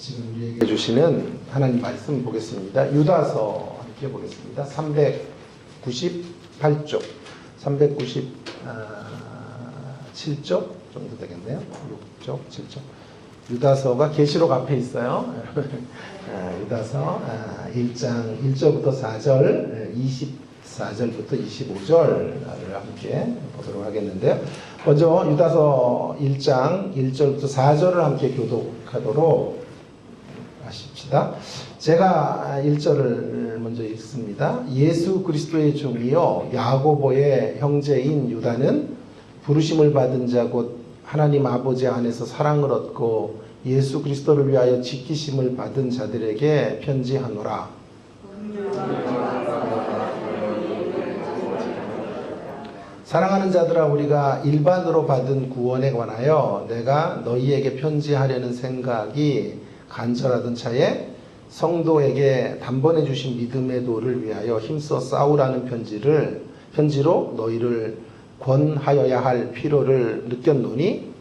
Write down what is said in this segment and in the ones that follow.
지금 우리에게 주시는 하나님 말씀 보겠습니다. 유다서 함께 보겠습니다. 398쪽, 397쪽 정도 되겠네요. 6쪽, 7쪽. 유다서가 계시록 앞에 있어요. 유다서 1장 1절부터 4절, 24절부터 25절을 함께 보도록 하겠는데요. 먼저 유다서 1장 1절부터 4절을 함께 교독하도록 하십시다. 제가 1절을 먼저 읽습니다. 예수 그리스도의 종이요 야고보의 형제인 유다는 부르심을 받은 자 곧 하나님 아버지 안에서 사랑을 얻고 예수 그리스도를 위하여 지키심을 받은 자들에게 편지하노라. 사랑하는 자들아, 우리가 일반으로 받은 구원에 관하여 내가 너희에게 편지하려는 생각이 간절하던 차에 성도에게 단번에 주신 믿음의 도를 위하여 힘써 싸우라는 편지로 너희를 권하여야 할 필요를 느꼈노니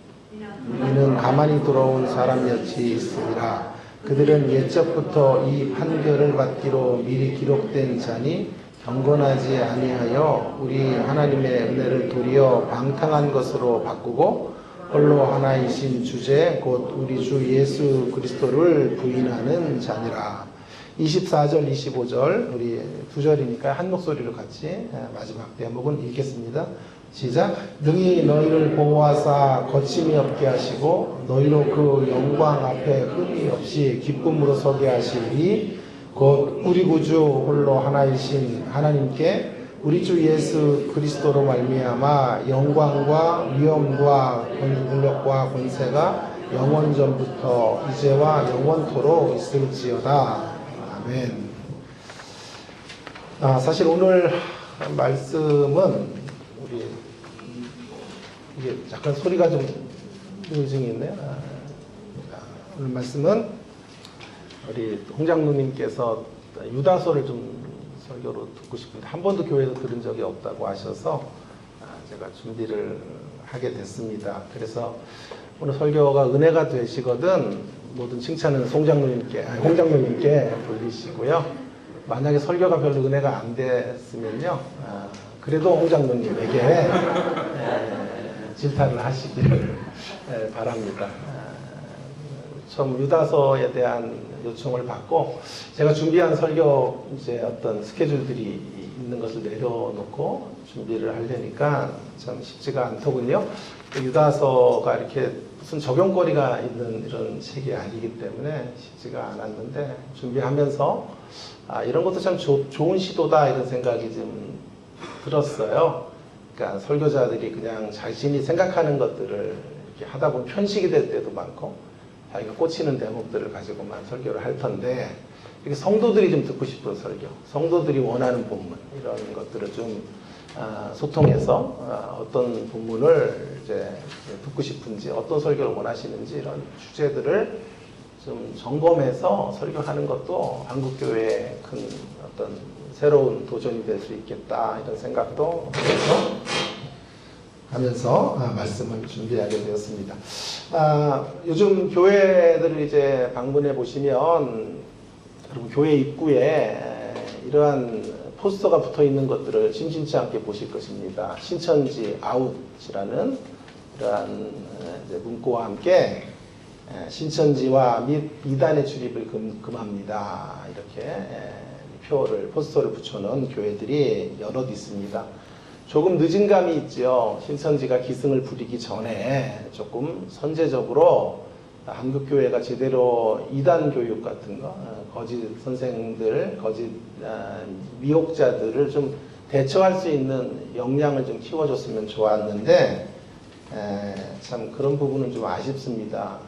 이는 가만히 돌아온 사람이었지 있으리라. 그들은 옛적부터 이 판결을 받기로 미리 기록된 자니 경건하지 아니하여 우리 하나님의 은혜를 도리어 방탕한 것으로 바꾸고 홀로 하나이신 주제 곧 우리 주 예수 그리스도를 부인하는 자니라. 24절 25절 우리 두 절이니까 한 목소리로 같이 마지막 대목은 읽겠습니다. 시작. 능히 너희를 보호하사 거침이 없게 하시고 너희로 그 영광 앞에 흠이 없이 기쁨으로 서게 하시리. 곧 우리 구주 홀로 하나이신 하나님께 우리 주 예수 그리스도로 말미암아 영광과 위엄과 권력과 권세가 영원 전부터 이제와 영원토록 있을지어다. 아멘. 사실 오늘 말씀은 우리 이게 약간 소리가 좀 요증이 있네요. 오늘 말씀은 우리 홍장로님께서 유다서를 좀 설교로 듣고 싶은데 한 번도 교회에서 들은 적이 없다고 하셔서 제가 준비를 하게 됐습니다. 그래서 오늘 설교가 은혜가 되시거든 모든 칭찬은 홍장로님께 돌리시고요. 만약에 설교가 별로 은혜가 안 됐으면요, 그래도 홍장로님에게 질타를 하시기를 바랍니다. 처음 유다서에 대한 요청을 받고 제가 준비한 설교 이제 어떤 스케줄들이 있는 것을 내려놓고 준비를 하려니까 참 쉽지가 않더군요. 유다서가 이렇게 무슨 적용거리가 있는 이런 책이 아니기 때문에 쉽지가 않았는데 준비하면서 이런 것도 참 좋은 시도다 이런 생각이 좀 들었어요. 그러니까 설교자들이 그냥 자신이 생각하는 것들을 이렇게 하다 보면 편식이 될 때도 많고 자기가 꽂히는 대목들을 가지고만 설교를 할 텐데 이렇게 성도들이 좀 듣고 싶은 설교, 성도들이 원하는 본문 이런 것들을 좀 소통해서 어떤 본문을 이제 듣고 싶은지 어떤 설교를 원하시는지 이런 주제들을 좀 점검해서 설교하는 것도 한국교회의 큰 어떤 새로운 도전이 될 수 있겠다 이런 생각도 하면서 말씀을 준비하게 되었습니다. 요즘 교회들을 이제 방문해 보시면 여러분 교회 입구에 이러한 포스터가 붙어 있는 것들을 심심치 않게 보실 것입니다. 신천지 아웃이라는 이러한 문구와 함께 신천지와 및 이단의 출입을 금합니다. 이렇게 포스터를 붙여놓은 교회들이 여럿 있습니다. 조금 늦은 감이 있죠. 신천지가 기승을 부리기 전에 조금 선제적으로 한국교회가 제대로 이단 교육 같은 거, 거짓 선생들, 거짓 미혹자들을 좀 대처할 수 있는 역량을 좀 키워줬으면 좋았는데 참 그런 부분은 좀 아쉽습니다.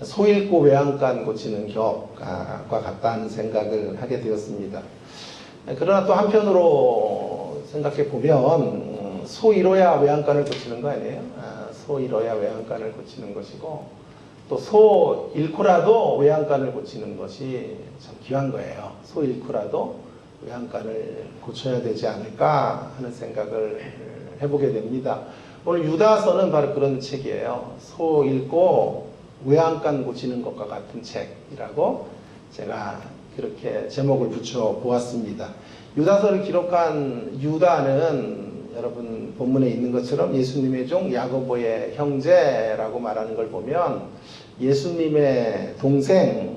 소 잃고 외양간 고치는 격과 같다는 생각을 하게 되었습니다. 그러나 또 한편으로 생각해 보면 소 잃어야 외양간을 고치는 거 아니에요? 소 잃어야 외양간을 고치는 것이고 또 소 잃고라도 외양간을 고치는 것이 참 귀한 거예요. 소 잃고라도 외양간을 고쳐야 되지 않을까 하는 생각을 해보게 됩니다. 오늘 유다서는 바로 그런 책이에요. 소 잃고 외양간 고치는 것과 같은 책이라고 제가 그렇게 제목을 붙여 보았습니다. 유다서를 기록한 유다는 여러분 본문에 있는 것처럼 예수님의 종 야고보의 형제라고 말하는 걸 보면 예수님의 동생이라고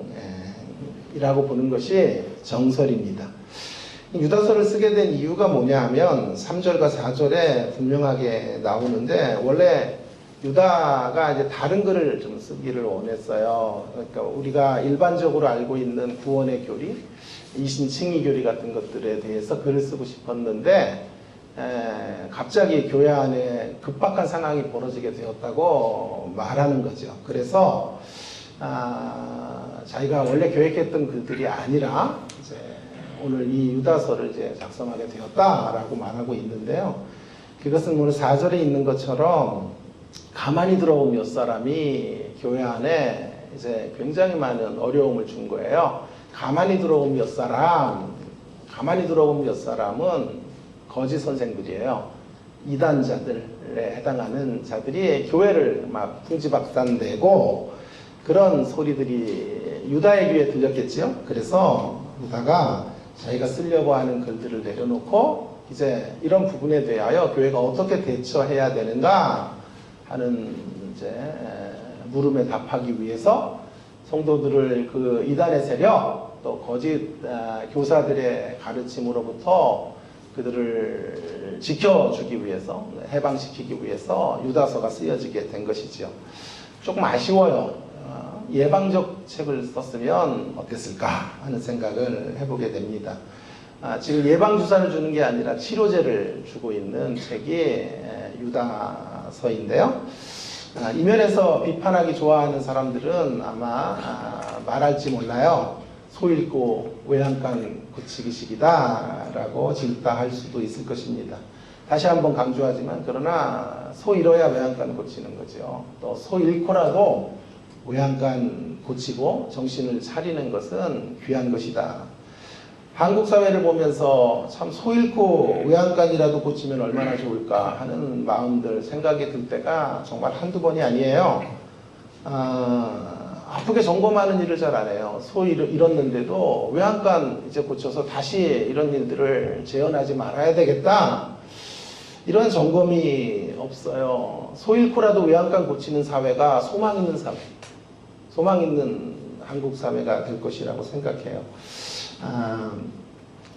보는 것이 정설입니다. 유다서를 쓰게 된 이유가 뭐냐 하면 3절과 4절에 분명하게 나오는데, 원래 유다가 이제 다른 글을 좀 쓰기를 원했어요. 그러니까 우리가 일반적으로 알고 있는 구원의 교리, 이신칭의 교리 같은 것들에 대해서 글을 쓰고 싶었는데 갑자기 교회 안에 급박한 상황이 벌어지게 되었다고 말하는 거죠. 그래서 자기가 원래 계획했던 글들이 아니라 이제 오늘 이 유다서를 이제 작성하게 되었다라고 말하고 있는데요. 그것은 오늘 4절에 있는 것처럼 가만히 들어온 몇 사람이 교회 안에 이제 굉장히 많은 어려움을 준 거예요. 가만히 들어온 몇 사람은 거짓 선생들이에요. 이단자들에 해당하는 자들이 교회를 막 풍지박산내고 그런 소리들이 유다의 귀에 들렸겠지요. 그래서 유다가 자기가 쓰려고 하는 글들을 내려놓고 이제 이런 부분에 대하여 교회가 어떻게 대처해야 되는가 하는 이제 물음에 답하기 위해서 성도들을 그 이단의 세력 또 거짓 교사들의 가르침으로부터 그들을 지켜주기 위해서, 해방시키기 위해서 유다서가 쓰여지게 된 것이지요. 조금 아쉬워요. 예방적 책을 썼으면 어땠을까 하는 생각을 해보게 됩니다. 지금 예방주사를 주는 게 아니라 치료제를 주고 있는 책이 유다서인데요. 이 면에서 비판하기 좋아하는 사람들은 아마 말할지 몰라요. 소 잃고 외양간 고치기식이다 라고 질타할 수도 있을 것입니다. 다시 한번 강조하지만, 그러나 소 잃어야 외양간 고치는 거죠. 또 소 잃고라도 외양간 고치고 정신을 차리는 것은 귀한 것이다. 한국 사회를 보면서 참 소 잃고 외양간이라도 고치면 얼마나 좋을까 하는 마음들, 생각이 들 때가 정말 한두 번이 아니에요. 아프게 점검하는 일을 잘 안 해요. 소 잃었는데도 외양간 이제 고쳐서 다시 이런 일들을 재현하지 말아야 되겠다, 이런 점검이 없어요. 소 잃고라도 외양간 고치는 사회가 소망 있는 사회, 소망 있는 한국 사회가 될 것이라고 생각해요.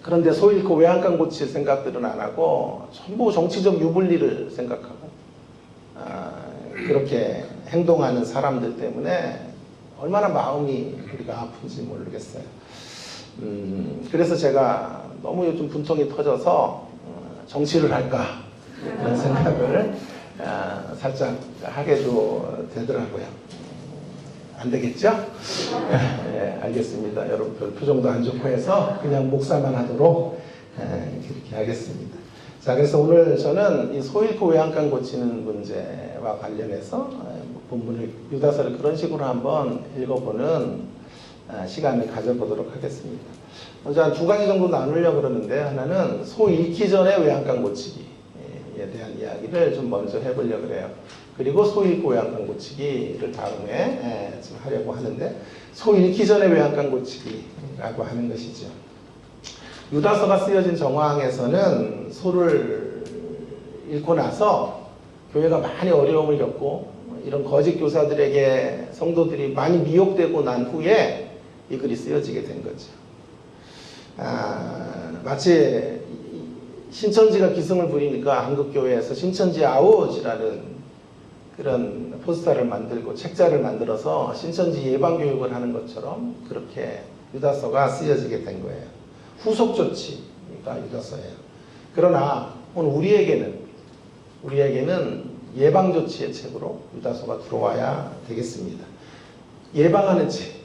그런데 소 잃고 외양간 고칠 생각들은 안 하고 전부 정치적 유불리를 생각하고 그렇게 행동하는 사람들 때문에 얼마나 마음이 우리가 아픈지 모르겠어요. 그래서 제가 너무 요즘 분통이 터져서 정치를 할까 그런 생각을 살짝 하게도 되더라고요. 안 되겠죠? 네, 알겠습니다. 여러분 별 표정도 안 좋고 해서 그냥 목사만 하도록 그렇게 하겠습니다. 자, 그래서 오늘 저는 이 소 잃고 외양간 고치는 문제와 관련해서 본문을, 유다서를 그런 식으로 한번 읽어보는 시간을 가져보도록 하겠습니다. 먼저 한 두 가지 정도 나누려고 그러는데, 하나는 소 잃기 전에 외양간 고치기에 대한 이야기를 좀 먼저 해보려고 그래요. 그리고 소 잃고 외양간 고치기를 다음에 좀 하려고 하는데, 소 잃기 전에 외양간 고치기라고 하는 것이죠. 유다서가 쓰여진 정황에서는 소를 잃고 나서 교회가 많이 어려움을 겪고 이런 거짓 교사들에게 성도들이 많이 미혹되고 난 후에 이 글이 쓰여지게 된 거죠. 마치 신천지가 기승을 부리니까 한국교회에서 신천지 아웃이라는 그런 포스터를 만들고 책자를 만들어서 신천지 예방교육을 하는 것처럼 그렇게 유다서가 쓰여지게 된 거예요. 후속 조치가 유다서예요. 그러나 오늘 우리에게는 예방 조치의 책으로 유다서가 들어와야 되겠습니다. 예방하는 책.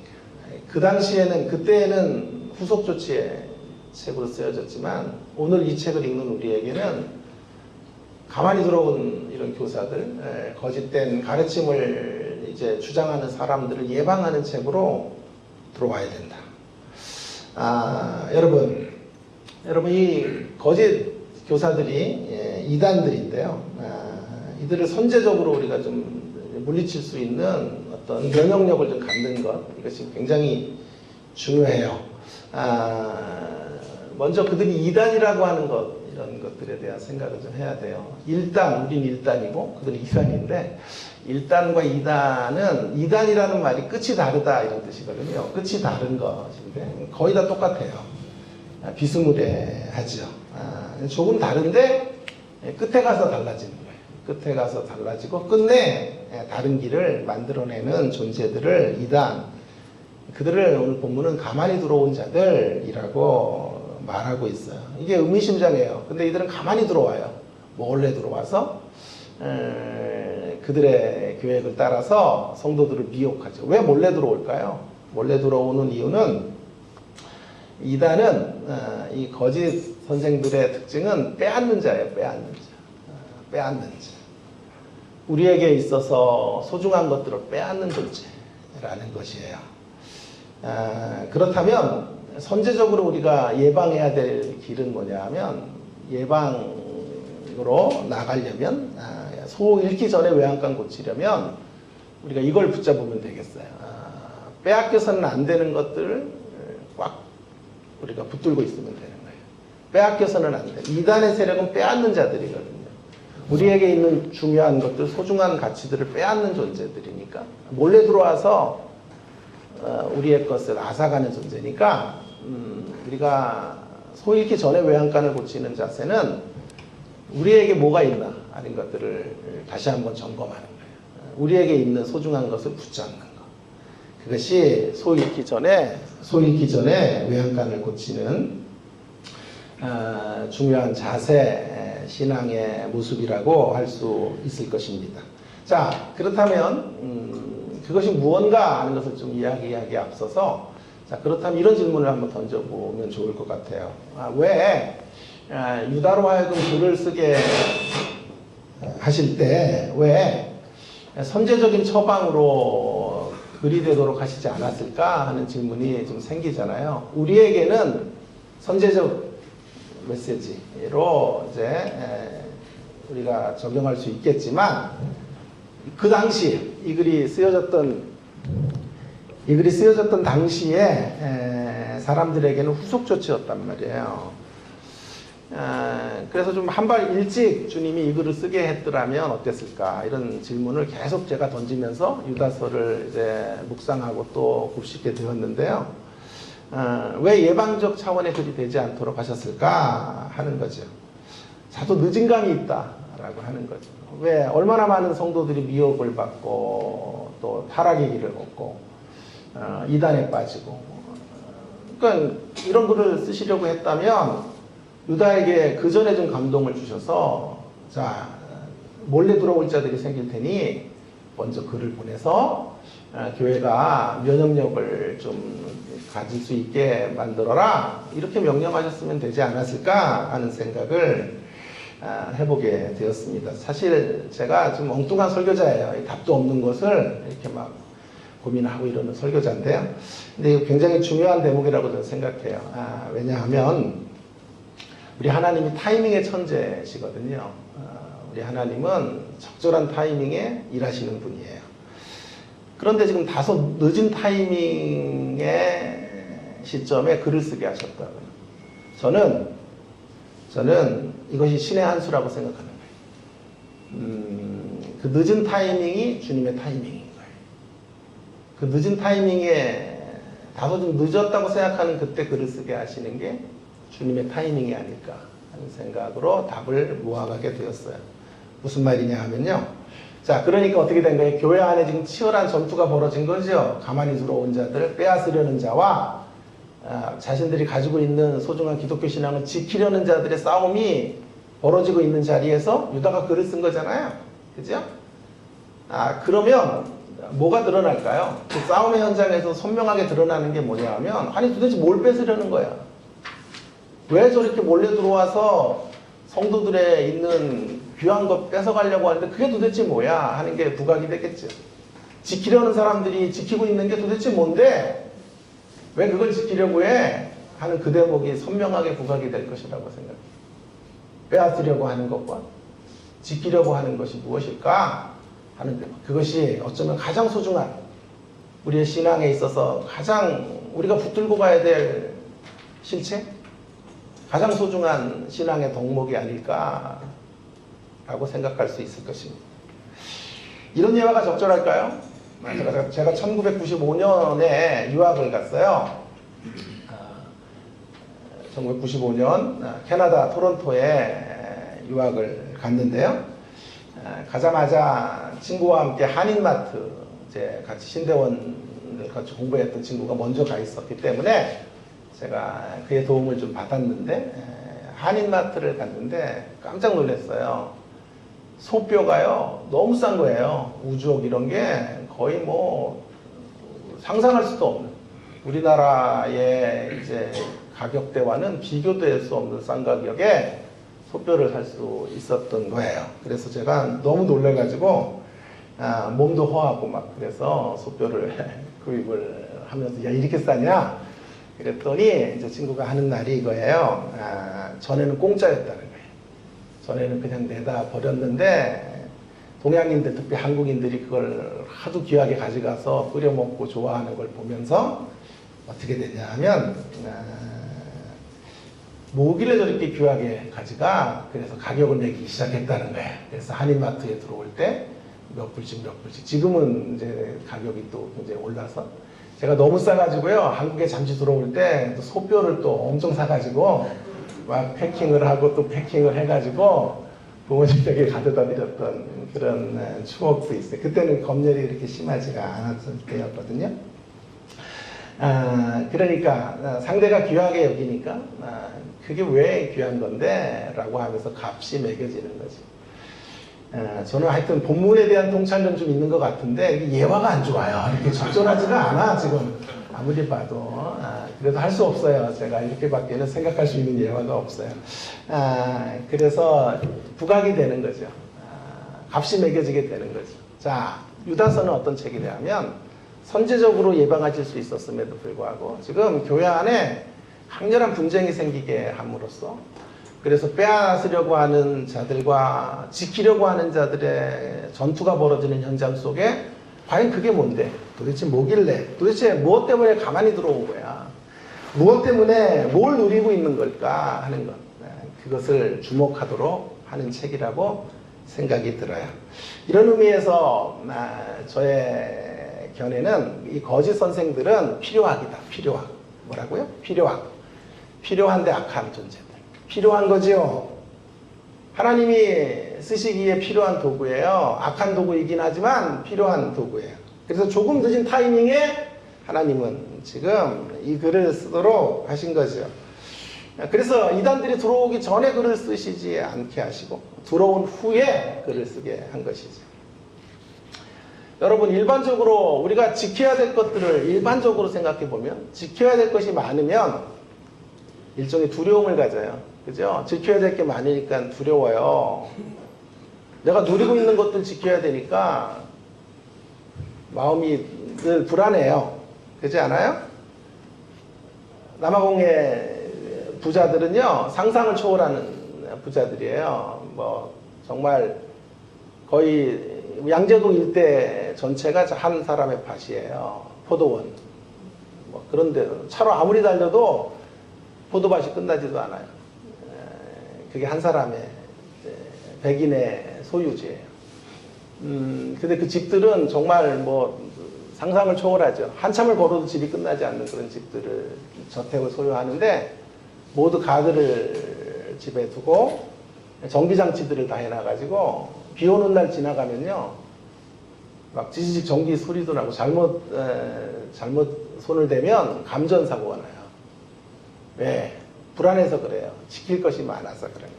그 당시에는, 그때에는 후속 조치의 책으로 쓰여졌지만 오늘 이 책을 읽는 우리에게는 가만히 들어온 이런 교사들, 거짓된 가르침을 이제 주장하는 사람들을 예방하는 책으로 들어와야 된다. 여러분 이 거짓 교사들이 이단들인데요. 이들을 선제적으로 우리가 좀 물리칠 수 있는 어떤 면역력을 좀 갖는 것, 이것이 굉장히 중요해요. 먼저 그들이 이단이라고 하는 것, 이런 것들에 대한 생각을 좀 해야 돼요. 우린 일단이고 그들은 이단인데, 일단과 이단은, 이단이라는 말이 끝이 다르다 이런 뜻이거든요. 끝이 다른 것인데 거의 다 똑같아요. 비스무리하죠. 조금 다른데 끝에 가서 달라지는 거예요. 끝에 가서 달라지고 끝내 다른 길을 만들어내는 존재들을 이단, 그들을 오늘 본문은 가만히 들어온 자들이라고 말하고 있어요. 이게 의미심장해요. 근데 이들은 가만히 들어와요. 몰래 들어와서 그들의 계획을 따라서 성도들을 미혹하죠. 왜 몰래 들어올까요? 몰래 들어오는 이유는, 이단은 이 거짓 선생들의 특징은 빼앗는 자예요. 빼앗는 자. 우리에게 있어서 소중한 것들을 빼앗는 존재라는 것이에요. 그렇다면 선제적으로 우리가 예방해야 될 길은 뭐냐 하면, 예방으로 나가려면, 소 잃기 전에 외양간 고치려면 우리가 이걸 붙잡으면 되겠어요. 빼앗겨서는 안 되는 것들을 꽉 우리가 붙들고 있으면 되는 거예요. 빼앗겨서는 안 돼. 이단의 세력은 빼앗는 자들이거든요. 우리에게 있는 중요한 것들, 소중한 가치들을 빼앗는 존재들이니까, 몰래 들어와서 우리의 것을 앗아가는 존재니까, 우리가 소 잃기 전에 외양간을 고치는 자세는 우리에게 뭐가 있나 하는 것들을 다시 한번 점검하는 거예요. 우리에게 있는 소중한 것을 붙잡는 것. 그것이 소 잃기 전에 외양간을 고치는 중요한 자세, 신앙의 모습이라고 할 수 있을 것입니다. 자, 그렇다면 그것이 무언가 하는 것을 좀 이야기하기에 앞서서, 자, 그렇다면 이런 질문을 한번 던져보면 좋을 것 같아요. 왜 유다로 하여금 글을 쓰게 하실 때 왜 선제적인 처방으로 글이 되도록 하시지 않았을까 하는 질문이 좀 생기잖아요. 우리에게는 선제적 메시지로 이제 우리가 적용할 수 있겠지만, 그 당시 이 글이 쓰여졌던 당시에 사람들에게는 후속 조치였단 말이에요. 그래서 좀 한 발 일찍 주님이 이 글을 쓰게 했더라면 어땠을까, 이런 질문을 계속 제가 던지면서 유다서를 이제 묵상하고 또 곱씹게 되었는데요. 왜 예방적 차원의 글이 되지 않도록 하셨을까 하는 거죠. 자도 늦은 감이 있다라고 하는 거죠. 왜 얼마나 많은 성도들이 미혹을 받고 또 타락의 길을 걷고 이단에 빠지고, 그러니까 이런 글을 쓰시려고 했다면 유다에게 그 전에 좀 감동을 주셔서, 자, 몰래 들어올 자들이 생길 테니 먼저 글을 보내서 교회가 면역력을 좀 가질 수 있게 만들어라, 이렇게 명령하셨으면 되지 않았을까 하는 생각을 해보게 되었습니다. 사실 제가 좀 엉뚱한 설교자예요. 답도 없는 것을 이렇게 막 고민하고 이러는 설교자인데요. 근데 이거 굉장히 중요한 대목이라고 저는 생각해요. 왜냐하면 우리 하나님이 타이밍의 천재시거든요. 우리 하나님은 적절한 타이밍에 일하시는 분이에요. 그런데 지금 다소 늦은 타이밍의 시점에 글을 쓰게 하셨다고요. 저는 이것이 신의 한 수라고 생각하는 거예요. 그 늦은 타이밍이 주님의 타이밍인 거예요. 그 늦은 타이밍에 다소 좀 늦었다고 생각하는 그때 글을 쓰게 하시는 게 주님의 타이밍이 아닐까 하는 생각으로 답을 모아가게 되었어요. 무슨 말이냐 하면요. 자, 그러니까 어떻게 된 거예요? 교회 안에 지금 치열한 전투가 벌어진 거죠. 가만히 들어온 자들, 빼앗으려는 자와 자신들이 가지고 있는 소중한 기독교 신앙을 지키려는 자들의 싸움이 벌어지고 있는 자리에서 유다가 글을 쓴 거잖아요. 그죠? 그러면 뭐가 드러날까요? 그 싸움의 현장에서 선명하게 드러나는 게 뭐냐 하면, 아니 도대체 뭘 뺏으려는 거야? 왜 저렇게 몰래 들어와서 성도들의 있는 귀한 것 뺏어가려고 하는데 그게 도대체 뭐야 하는 게 부각이 되겠죠. 지키려는 사람들이 지키고 있는 게 도대체 뭔데 왜 그걸 지키려고 해 하는 그 대목이 선명하게 부각이 될 것이라고 생각해요. 빼앗으려고 하는 것과 지키려고 하는 것이 무엇일까 하는 대목. 그것이 어쩌면 가장 소중한 우리의 신앙에 있어서 가장 우리가 붙들고 가야 될 실체? 가장 소중한 신앙의 덕목이 아닐까라고 생각할 수 있을 것입니다. 이런 예화가 적절할까요? 제가 1995년에 유학을 갔어요. 1995년 캐나다 토론토에 유학을 갔는데요. 가자마자 친구와 함께 한인마트, 이제 같이 신대원을 같이 공부했던 친구가 먼저 가 있었기 때문에 제가 그의 도움을 좀 받았는데, 한인마트를 갔는데 깜짝 놀랐어요. 소뼈가요 너무 싼 거예요. 우주옥 이런 게 거의 뭐 상상할 수도 없는, 우리나라의 이제 가격대와는 비교될 수 없는 싼 가격에 소뼈를 살 수 있었던 거예요. 그래서 제가 너무 놀래가지고 몸도 허하고 막 그래서 소뼈를 구입을 하면서 야 이렇게 싸냐? 그랬더니 이제 친구가 하는 말이 이거예요. 전에는 공짜였다는 거예요. 전에는 그냥 내다 버렸는데 동양인들, 특히 한국인들이 그걸 하도 귀하게 가져가서 끓여 먹고 좋아하는 걸 보면서 어떻게 되냐 하면 뭐길래 저렇게 귀하게 가져가? 그래서 가격을 내기 시작했다는 거예요. 그래서 한인마트에 들어올 때 몇 불씩 몇 불씩, 지금은 이제 가격이 또 굉장히 올라서 제가 너무 싸가지고요, 한국에 잠시 들어올 때 또 소뼈를 또 엄청 사가지고 막 패킹을 하고 또 패킹을 해가지고 부모님 댁에 가져다 드렸던 그런 추억도 있어요. 그때는 검열이 그렇게 심하지가 않았을 때였거든요. 그러니까 상대가 귀하게 여기니까 그게 왜 귀한 건데? 라고 하면서 값이 매겨지는 거지. 저는 하여튼 본문에 대한 통찰은 좀 있는 것 같은데 예화가 안 좋아요. 이렇게 적절하지가 않아 지금 아무리 봐도. 그래도 할 수 없어요. 제가 이렇게밖에는 생각할 수 있는 예화가 없어요. 그래서 부각이 되는 거죠. 값이 매겨지게 되는 거죠. 자, 유다서는 어떤 책이냐면 선제적으로 예방하실 수 있었음에도 불구하고 지금 교회 안에 강렬한 분쟁이 생기게 함으로써, 그래서 빼앗으려고 하는 자들과 지키려고 하는 자들의 전투가 벌어지는 현장 속에 과연 그게 뭔데? 도대체 뭐길래? 도대체 무엇 때문에 가만히 들어온 거야? 무엇 때문에 뭘 누리고 있는 걸까 하는 것, 그것을 주목하도록 하는 책이라고 생각이 들어요. 이런 의미에서 저의 견해는 이 거짓 선생들은 필요하기다. 필요하고. 뭐라고요? 필요하고. 필요한데 악한 존재들. 필요한 거지요. 하나님이 쓰시기에 필요한 도구예요. 악한 도구이긴 하지만 필요한 도구예요. 그래서 조금 늦은 타이밍에 하나님은 지금 이 글을 쓰도록 하신 거죠. 그래서 이단들이 들어오기 전에 글을 쓰시지 않게 하시고 들어온 후에 글을 쓰게 한 것이죠. 여러분, 일반적으로 우리가 지켜야 될 것들을 일반적으로 생각해 보면, 지켜야 될 것이 많으면 일종의 두려움을 가져요. 그죠? 지켜야 될 게 많으니까 두려워요. 내가 누리고 있는 것들 지켜야 되니까 마음이 늘 불안해요. 그렇지 않아요? 남아공의 부자들은요, 상상을 초월하는 부자들이에요. 뭐 정말 거의 양재동 일대 전체가 한 사람의 밭이에요. 포도원. 뭐 그런데 차로 아무리 달려도 포도밭이 끝나지도 않아요. 그게 한 사람의 백인의 소유지예요. 근데 그 집들은 정말 뭐 상상을 초월하죠. 한참을 걸어도 집이 끝나지 않는 그런 집들을, 저택을 소유하는데 모두 가드를 집에 두고 전기장치들을 다 해놔가지고 비 오는 날 지나가면요, 막 지지직 전기 소리도 나고 잘못 손을 대면 감전사고가 나요. 왜? 불안해서 그래요. 지킬 것이 많아서 그런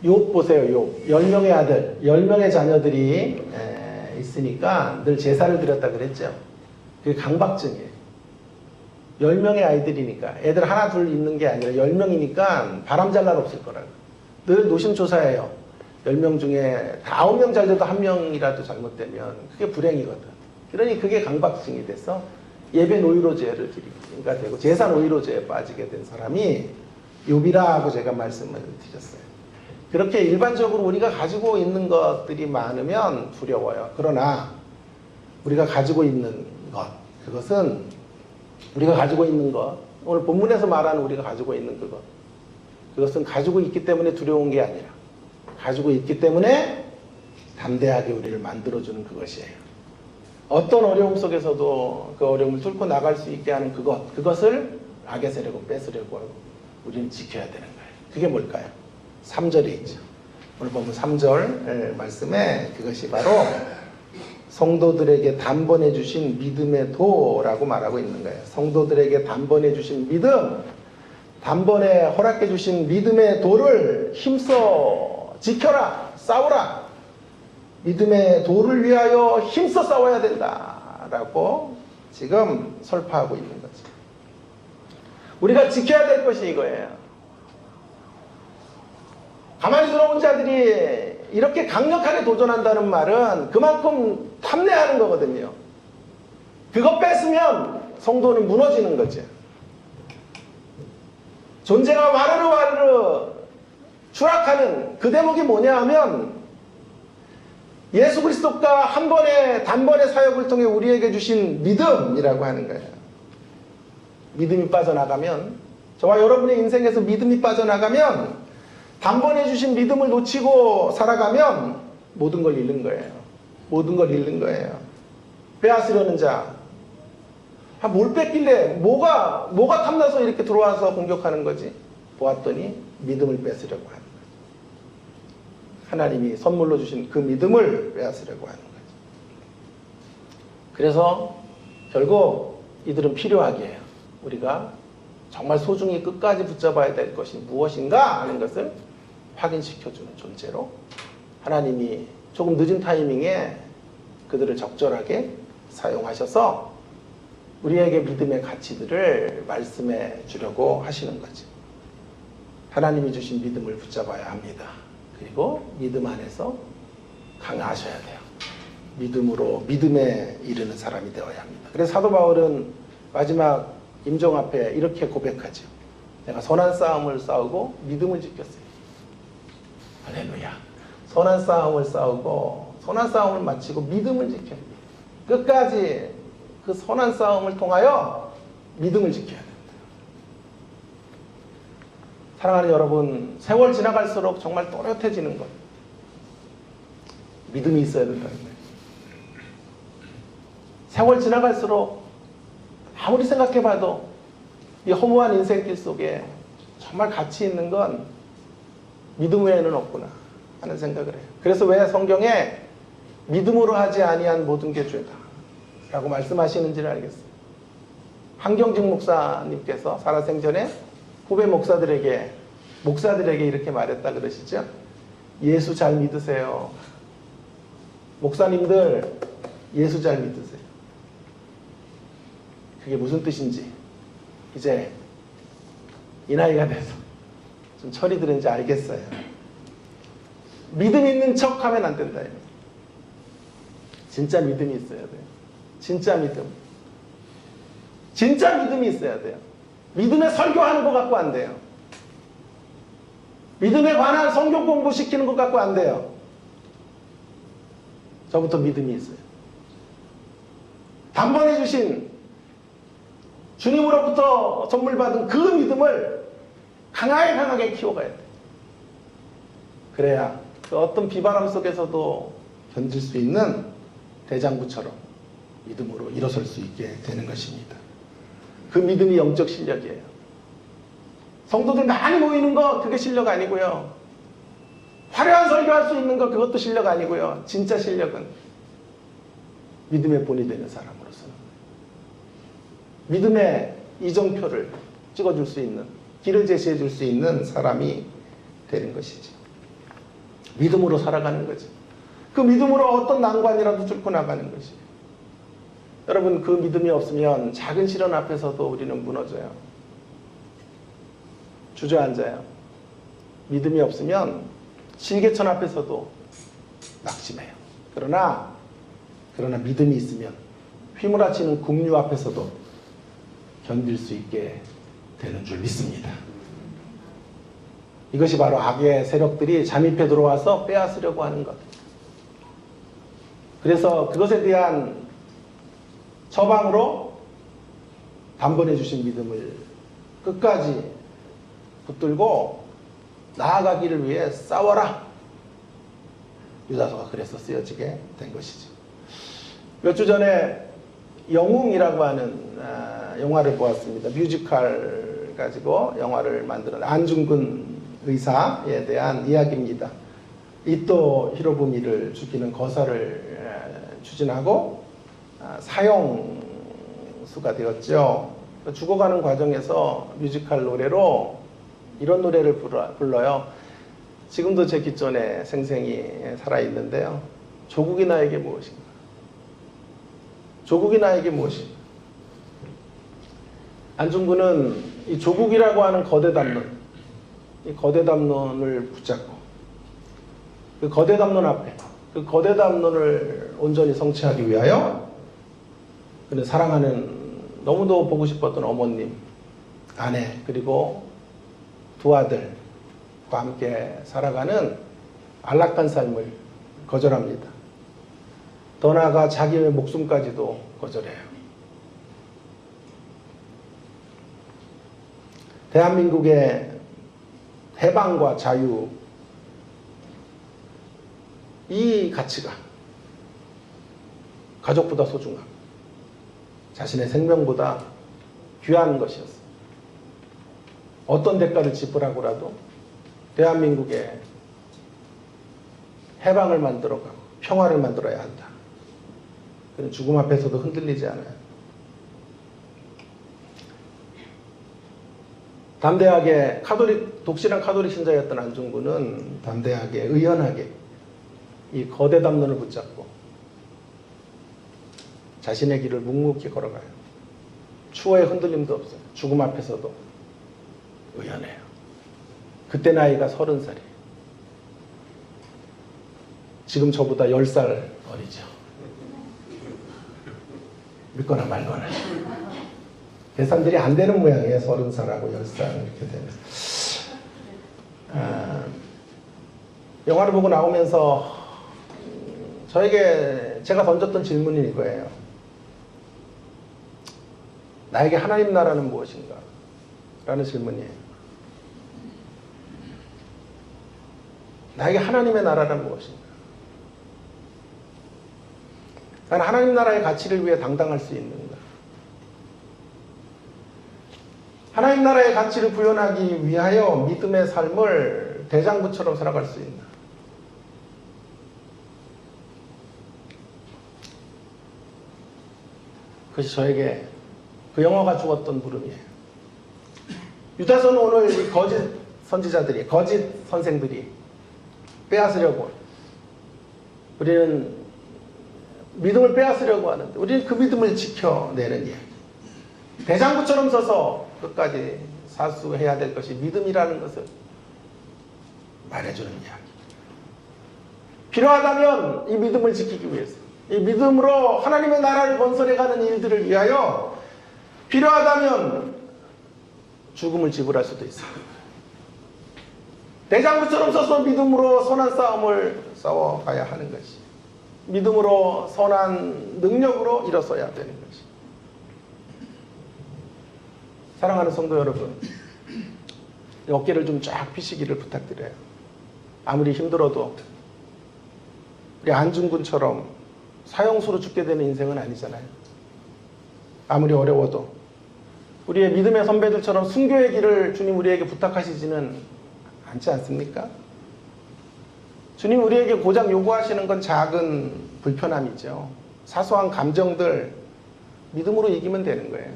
거예요. 욥 보세요. 욥. 10명의 아들, 10명의 자녀들이 있으니까 늘 제사를 드렸다 그랬죠. 그게 강박증이에요. 10명의 아이들이니까, 애들 하나 둘 있는 게 아니라 10명이니까 바람 잘 날 없을 거라고. 늘 노심초사해요. 10명 중에 9명 잘 돼도 1명이라도 잘못되면 그게 불행이거든. 그러니 그게 강박증이 돼서 예배 노이로제를 드리기가 되고 제사 노이로제에 빠지게 된 사람이 욥이라고 제가 말씀을 드렸어요. 그렇게 일반적으로 우리가 가지고 있는 것들이 많으면 두려워요. 그러나 우리가 가지고 있는 것, 그것은 우리가 가지고 있는 것, 오늘 본문에서 말하는 우리가 가지고 있는 그것은 가지고 있기 때문에 두려운 게 아니라 가지고 있기 때문에 담대하게 우리를 만들어주는 그것이에요. 어떤 어려움 속에서도 그 어려움을 뚫고 나갈 수 있게 하는 그것을 악의 세력은 뺏으려고 하고 우리는 지켜야 되는 거예요. 그게 뭘까요? 3절에 있죠. 오늘 보면 3절 말씀에 그것이 바로 성도들에게 단번에 주신 믿음의 도라고 말하고 있는 거예요. 성도들에게 단번에 주신 믿음, 단번에 허락해 주신 믿음의 도를 힘써 지켜라, 싸우라. 믿음의 도를 위하여 힘써 싸워야 된다라고 지금 설파하고 있는 거죠. 우리가 지켜야 될 것이 이거예요. 가만히 들어온 자들이 이렇게 강력하게 도전한다는 말은 그만큼 탐내하는 거거든요. 그거 뺏으면 성도는 무너지는 거죠. 존재가 와르르 추락하는 그 대목이 뭐냐 하면 예수 그리스도가 단번에 사역을 통해 우리에게 주신 믿음이라고 하는 거예요. 믿음이 빠져나가면, 저와 여러분의 인생에서 믿음이 빠져나가면, 단번에 주신 믿음을 놓치고 살아가면 모든 걸 잃는 거예요. 모든 걸 잃는 거예요. 빼앗으려는 자, 뭘 뺏길래, 뭐가 탐나서 이렇게 들어와서 공격하는 거지? 보았더니 믿음을 뺏으려고 하는 거예요. 하나님이 선물로 주신 그 믿음을 빼앗으려고 하는 거죠. 그래서 결국 이들은 필요하게 해요. 우리가 정말 소중히 끝까지 붙잡아야 될 것이 무엇인가 하는 것을 확인시켜주는 존재로 하나님이 조금 늦은 타이밍에 그들을 적절하게 사용하셔서 우리에게 믿음의 가치들을 말씀해 주려고 하시는 거죠. 하나님이 주신 믿음을 붙잡아야 합니다. 그리고 믿음 안에서 강하셔야 돼요. 믿음으로 믿음에 이르는 사람이 되어야 합니다. 그래서 사도 바울은 마지막 임종 앞에 이렇게 고백하죠. 내가 선한 싸움을 싸우고 믿음을 지켰어요. 할렐루야. 선한 싸움을 싸우고 선한 싸움을 마치고 믿음을 지켜야 돼요. 끝까지 그 선한 싸움을 통하여 믿음을 지켜야 됩니다. 사랑하는 여러분, 세월 지나갈수록 정말 또렷해지는 것. 믿음이 있어야 된다는 거예요. 세월 지나갈수록 아무리 생각해봐도 이 허무한 인생길 속에 정말 가치 있는 건 믿음 외에는 없구나 하는 생각을 해요. 그래서 왜 성경에 믿음으로 하지 아니한 모든 게 죄다 라고 말씀하시는지를 알겠어요. 한경직 목사님께서 살아생전에 후배 목사들에게 이렇게 말했다 그러시죠. 예수 잘 믿으세요. 목사님들 예수 잘 믿으세요. 그게 무슨 뜻인지 이제 이 나이가 돼서 좀 철이 들은지 알겠어요. 믿음 있는 척 하면 안 된다. 진짜 믿음이 있어야 돼요. 진짜 믿음. 진짜 믿음이 있어야 돼요. 믿음에 설교하는 것 갖고 안 돼요. 믿음에 관한 성경 공부시키는 것 갖고 안 돼요. 저부터 믿음이 있어요. 단번에 주신 주님으로부터 선물 받은 그 믿음을 강하게 키워가야 돼요. 그래야 그 어떤 비바람 속에서도 견딜 수 있는 대장부처럼 믿음으로 일어설 수 있게 되는 것입니다. 그 믿음이 영적 실력이에요. 성도들 많이 모이는 거 그게 실력 아니고요. 화려한 설교할 수 있는 거 그것도 실력 아니고요. 진짜 실력은 믿음의 본이 되는 사람으로서는 믿음의 이정표를 찍어줄 수 있는, 길을 제시해 줄 수 있는 사람이 되는 것이죠. 믿음으로 살아가는 거죠. 그 믿음으로 어떤 난관이라도 뚫고 나가는 것이에요. 여러분, 그 믿음이 없으면 작은 시련 앞에서도 우리는 무너져요. 주저앉아요. 믿음이 없으면 실개천 앞에서도 낙심해요. 그러나 믿음이 있으면 휘몰아치는 국류 앞에서도 견딜 수 있게 되는 줄 믿습니다. 이것이 바로 악의 세력들이 잠입해 들어와서 빼앗으려고 하는 것. 그래서 그것에 대한 처방으로 단번해 주신 믿음을 끝까지 붙들고 나아가기를 위해 싸워라. 유다서가 그래서 쓰여지게 된 것이죠. 몇 주 전에 영웅이라고 하는 영화를 보았습니다. 뮤지컬 가지고 영화를 만드는 안중근 의사에 대한 이야기입니다. 이토 히로부미를 죽이는 거사를 추진하고 사형수가 되었죠. 죽어가는 과정에서 뮤지컬 노래로 이런 노래를 불러요. 지금도 제 귓전에 생생히 살아있는데요. 조국이 나에게 무엇인가? 조국이 나에게 무엇인가? 안중근은 이 조국이라고 하는 거대 담론, 이 거대 담론을 붙잡고 그 거대 담론 앞에 그 거대 담론을 온전히 성취하기 위하여 그는 사랑하는 너무도 보고 싶었던 어머님, 아내 그리고 두 아들과 함께 살아가는 안락한 삶을 거절합니다. 더 나아가 자기의 목숨까지도 거절해요. 대한민국의 해방과 자유, 이 가치가 가족보다 소중함, 자신의 생명보다 귀한 것이었습니다. 어떤 대가를 지불하고라도 대한민국의 해방을 만들어가고 평화를 만들어야 한다. 그는 죽음 앞에서도 흔들리지 않아요. 담대하게 독실한 카톨릭 신자였던 안중근은 담대하게 의연하게 이 거대 담론을 붙잡고 자신의 길을 묵묵히 걸어가요. 추워의 흔들림도 없어요. 죽음 앞에서도 의연해요. 그때 나이가 30살이에요. 지금 저보다 10살 어리죠. 믿거나 말거나. 계산들이 안 되는 모양이에요. 30살하고 10살 이렇게 되면. 영화를 보고 나오면서 저에게 제가 던졌던 질문이 이거예요. 나에게 하나님 나라는 무엇인가? 라는 질문이에요. 나에게 하나님의 나라는 무엇인가? 나는 하나님 나라의 가치를 위해 당당할 수 있는가? 하나님 나라의 가치를 구현하기 위하여 믿음의 삶을 대장부처럼 살아갈 수 있나? 그것이 저에게 그 영화가 주었던 물음이에요. 유다서는 오늘 이 거짓 선지자들이, 거짓 선생들이 빼앗으려고, 우리는 믿음을 빼앗으려고 하는데 우리는 그 믿음을 지켜내는 이야기. 대장부처럼 서서 끝까지 사수해야 될 것이 믿음이라는 것을 말해주는 이야기. 필요하다면 이 믿음을 지키기 위해서, 이 믿음으로 하나님의 나라를 건설해가는 일들을 위하여 필요하다면 죽음을 지불할 수도 있습니다. 대장부처럼 서서 믿음으로 선한 싸움을 싸워가야 하는 것이, 믿음으로 선한 능력으로 일어서야 되는 것이. 사랑하는 성도 여러분, 어깨를 좀 쫙 펴시기를 부탁드려요. 아무리 힘들어도 우리 안중근처럼 사형수로 죽게 되는 인생은 아니잖아요. 아무리 어려워도 우리의 믿음의 선배들처럼 순교의 길을 주님 우리에게 부탁하시지는 않지 않습니까? 주님 우리에게 고작 요구하시는 건 작은 불편함이죠. 사소한 감정들 믿음으로 이기면 되는 거예요.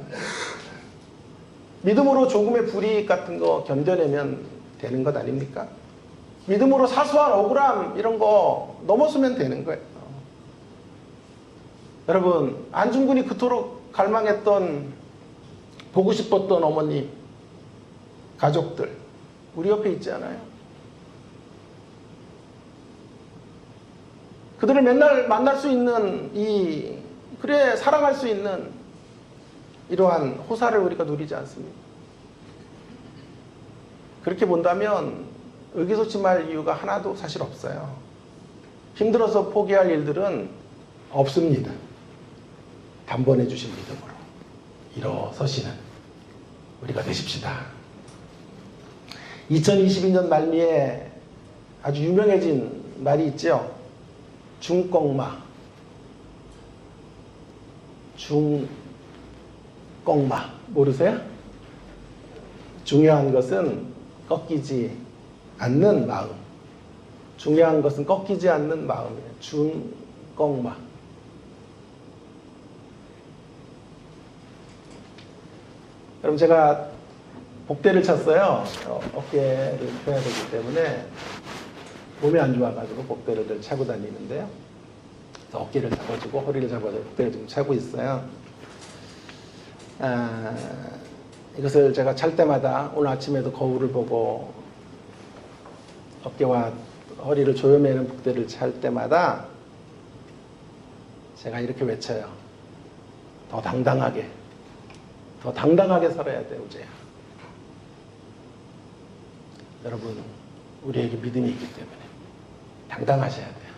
믿음으로 조금의 불이익 같은 거 견뎌내면 되는 것 아닙니까? 믿음으로 사소한 억울함 이런 거 넘어서면 되는 거예요. 여러분, 안중근이 그토록 갈망했던, 보고 싶었던 어머니, 가족들 우리 옆에 있지 않아요? 그들을 맨날 만날 수 있는 그래 사랑할 수 있는 이러한 호사를 우리가 누리지 않습니다. 그렇게 본다면 의기소침할 이유가 하나도 사실 없어요. 힘들어서 포기할 일들은 없습니다. 단번에 주신 믿음으로 일어서시는 우리가 되십시다. 2022년 말미에 아주 유명해진 말이 있죠. 중꺾마. 중꺾마. 모르세요? 중요한 것은 꺾이지 않는 마음. 중요한 것은 꺾이지 않는 마음이에요. 중꺾마. 그럼 제가 복대를 찼어요. 어깨를 펴야 되기 때문에 몸이 안 좋아가지고 복대를 늘 차고 다니는데요. 그래서 어깨를 잡아주고 허리를 잡아주고 복대를 지금 차고 있어요. 이것을 제가 찰 때마다 오늘 아침에도 거울을 보고 어깨와 허리를 조여매는 복대를 찰 때마다 제가 이렇게 외쳐요. 더 당당하게 살아야 돼, 우재야. 여러분, 우리에게 믿음이 있기 때문에 당당하셔야 돼요.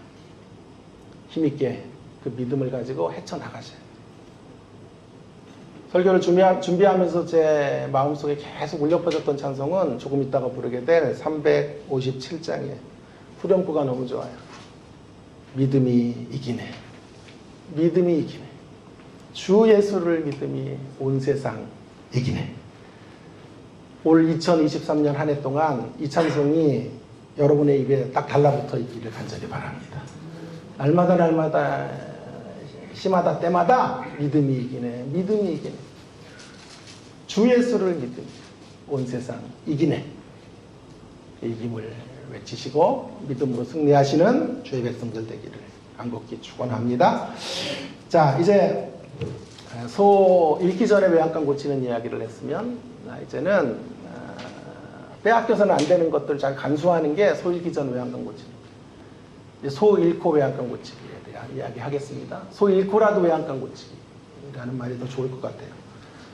힘있게 그 믿음을 가지고 헤쳐나가셔야 돼요. 설교를 준비하면서 제 마음속에 계속 울려 퍼졌던 찬송은 조금 있다가 부르게 될 357장의 후렴구가 너무 좋아요. 믿음이 이기네. 믿음이 이기네. 주 예수를 믿음이 온 세상 이기네. 올 2023년 한 해 동안 이 찬송이 여러분의 입에 딱 달라붙어 있기를 간절히 바랍니다. 날마다 시마다 때마다 믿음이 이기네. 믿음이 이기네. 주 예수를 믿음이 온 세상 이기네. 이김을 외치시고 믿음으로 승리하시는 주의 백성들 되기를 간곡히 축원합니다. 자, 이제 소 읽기 전에 외양간 고치는 이야기를 했으면 이제는 빼앗겨서는 안 되는 것들을 잘 간수하는 게 소 읽기 전 외양간 고치는 거예요. 소 잃고 외양간 고치기에 대한 이야기 하겠습니다. 소 잃고라도 외양간 고치기라는 말이 더 좋을 것 같아요.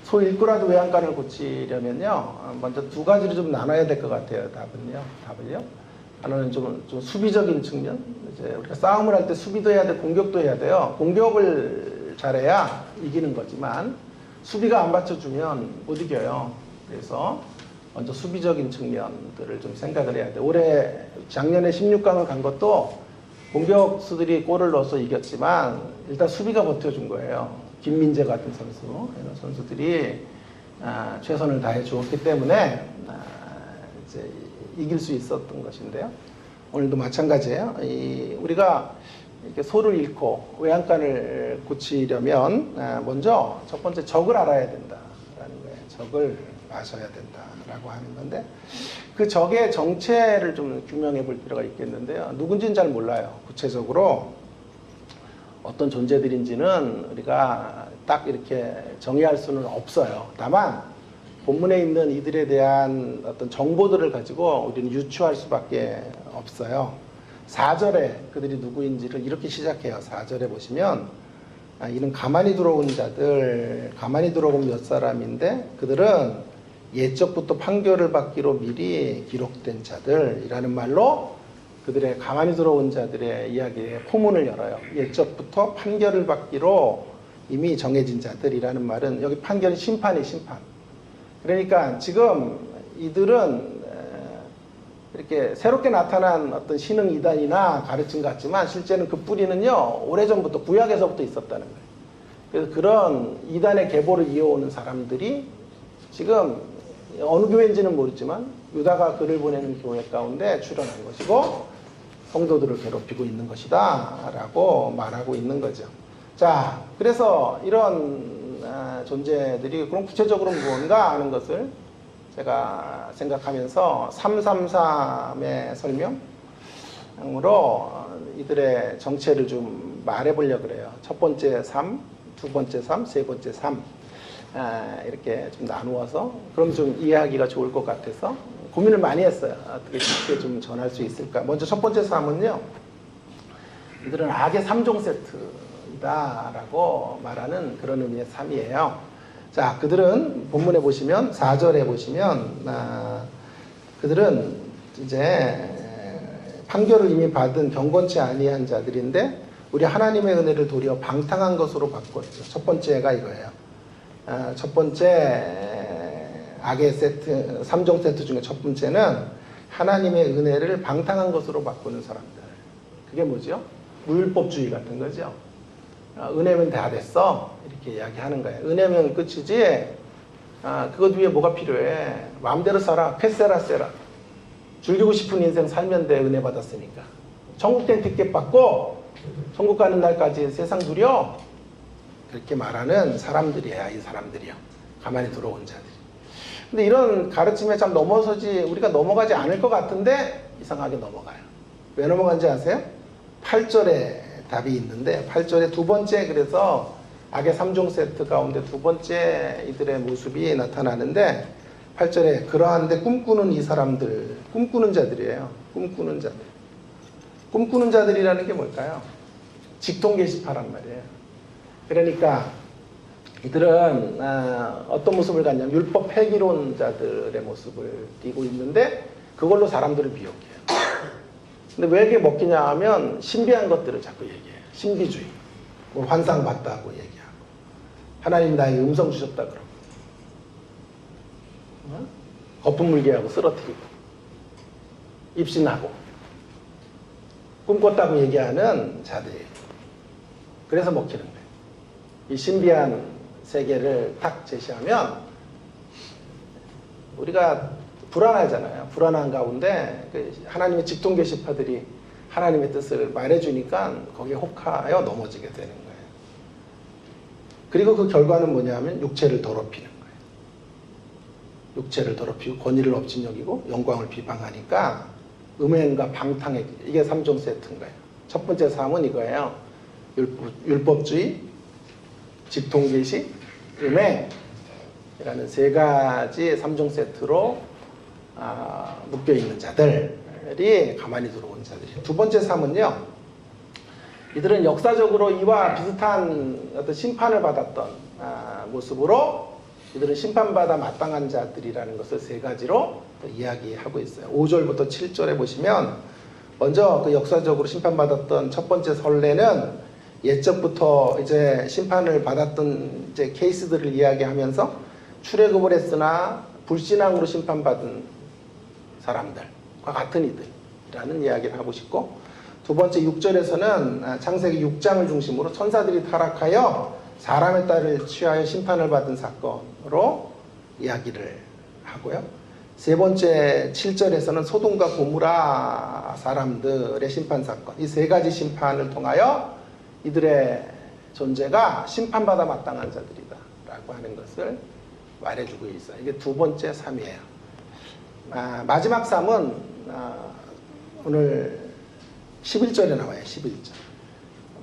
소 잃고라도 외양간을 고치려면요, 먼저 두 가지로 좀 나눠야 될 것 같아요. 답을요. 하나는 좀 수비적인 측면. 이제 우리가 싸움을 할 때 수비도 해야 돼, 공격도 해야 돼요. 공격을 잘해야 이기는 거지만 수비가 안 받쳐주면 못 이겨요. 그래서 먼저 수비적인 측면들을 좀 생각을 해야 돼. 작년에 16강을 간 것도 공격수들이 골을 넣어서 이겼지만 일단 수비가 버텨준 거예요. 김민재 같은 선수, 이런 선수들이 최선을 다해 주었기 때문에 이제 이길 수 있었던 것인데요. 오늘도 마찬가지예요. 우리가 이렇게 소를 잃고 외양간을 고치려면 먼저 첫 번째 적을 알아야 된다라는 거예요. 적을 아셔야 된다라고 하는 건데 그 적의 정체를 좀 규명해 볼 필요가 있겠는데요. 누군지는 잘 몰라요. 구체적으로 어떤 존재들인지는 우리가 딱 이렇게 정의할 수는 없어요. 다만 본문에 있는 이들에 대한 어떤 정보들을 가지고 우리는 유추할 수밖에 없어요. 4절에 그들이 누구인지를 이렇게 시작해요. 4절에 보시면 이는 가만히 들어온 자들, 가만히 들어온 몇 사람인데 그들은 옛적부터 판결을 받기로 미리 기록된 자들이라는 말로 그들의 가만히 들어온 자들의 이야기의 포문을 열어요. 옛적부터 판결을 받기로 이미 정해진 자들이라는 말은 여기 판결은 심판이 심판. 그러니까 지금 이들은 이렇게 새롭게 나타난 어떤 신흥 이단이나 가르침 같지만 실제는 그 뿌리는요 오래전부터 구약에서부터 있었다는 거예요. 그래서 그런 이단의 계보를 이어오는 사람들이 지금 어느 교회인지는 모르지만 유다가 글을 보내는 교회 가운데 출연한 것이고 성도들을 괴롭히고 있는 것이다 라고 말하고 있는 거죠. 자, 그래서 이런 존재들이 그럼 구체적으로 무언가 하는 것을 제가 생각하면서 333의 설명으로 이들의 정체를 좀 말해보려고 그래요. 첫 번째 3, 두 번째 3, 세 번째 3 이렇게 좀 나누어서 그럼 좀 이해하기가 좋을 것 같아서 고민을 많이 했어요. 어떻게 쉽게 좀 전할 수 있을까. 먼저 첫 번째 3은요. 이들은 악의 3종 세트이다라고 말하는 그런 의미의 3이에요. 자, 그들은 본문에 보시면 4절에 보시면 그들은 이제 판결을 이미 받은 경건치 아니한 자들인데 우리 하나님의 은혜를 도리어 방탕한 것으로 바꿨죠. 첫 번째가 이거예요. 첫 번째 악의 세트, 3종 세트 중에 첫 번째는 하나님의 은혜를 방탕한 것으로 바꾸는 사람들. 그게 뭐죠? 무율법주의 같은 거죠. 은혜면 다 됐어. 이렇게 이야기하는 거예요. 은혜면 끝이지. 그것 위에 뭐가 필요해? 마음대로 살아. 캐세라 세라. 즐기고 싶은 인생 살면 돼. 은혜 받았으니까. 천국된 티켓 받고 천국 가는 날까지 세상 누려. 그렇게 말하는 사람들이야. 이 사람들이요. 가만히 들어온 자들이. 근데 이런 가르침에 참 우리가 넘어가지 않을 것 같은데 이상하게 넘어가요. 왜 넘어간지 아세요? 8절에 답이 있는데 8절에 두 번째, 그래서 악의 3종 세트 가운데 두 번째 이들의 모습이 나타나는데 8절에 그러한데 꿈꾸는 이 사람들, 꿈꾸는 자들이에요. 꿈꾸는 자들. 꿈꾸는 자들이라는 게 뭘까요? 직통 게시파란 말이에요. 그러니까 이들은 어떤 모습을 갖냐면 율법 폐기론자들의 모습을 띠고 있는데 그걸로 사람들을 미혹해요. 근데 왜 이게 먹히냐 하면 신비한 것들을 자꾸 얘기해요. 신비주의. 뭐 환상 봤다고 얘기하고 하나님 나에게 음성 주셨다 그러고 거품 물게 하고 쓰러뜨리고 입신하고 꿈꿨다고 얘기하는 자들이에요. 그래서 먹히는 거예요. 이 신비한 세계를 딱 제시하면 우리가 불안하잖아요. 불안한 가운데 하나님의 직통 게시파들이 하나님의 뜻을 말해주니까 거기에 혹하여 넘어지게 되는 거예요. 그리고 그 결과는 뭐냐면 육체를 더럽히는 거예요. 육체를 더럽히고 권위를 업신여기고 영광을 비방하니까 음행과 방탕의 길. 이게 3종 세트인 거예요. 첫 번째 삶은 이거예요. 율법주의, 직통계시, 음행이라는 세 가지 3종 세트로 묶여있는 자들이 가만히 들어온 자들이에요. 두 번째 삶은요. 이들은 역사적으로 이와 비슷한 어떤 심판을 받았던 모습으로 이들은 심판받아 마땅한 자들이라는 것을 세 가지로 이야기하고 있어요. 5절부터 7절에 보시면 먼저 그 역사적으로 심판받았던 첫 번째 선례는 옛적부터 이제 심판을 받았던 이제 케이스들을 이야기하면서 출애굽을 했으나 불신앙으로 심판받은 사람들과 같은 이들이라는 이야기를 하고 싶고, 두 번째 6절에서는 창세기 6장을 중심으로 천사들이 타락하여 사람의 딸을 취하여 심판을 받은 사건으로 이야기를 하고요. 세 번째 7절에서는 소돔과 고무라 사람들의 심판 사건, 이 세 가지 심판을 통하여 이들의 존재가 심판받아 마땅한 자들이다 라고 하는 것을 말해주고 있어요. 이게 두 번째 삶이에요. 마지막 삶은 오늘 11절에 나와요. 11절.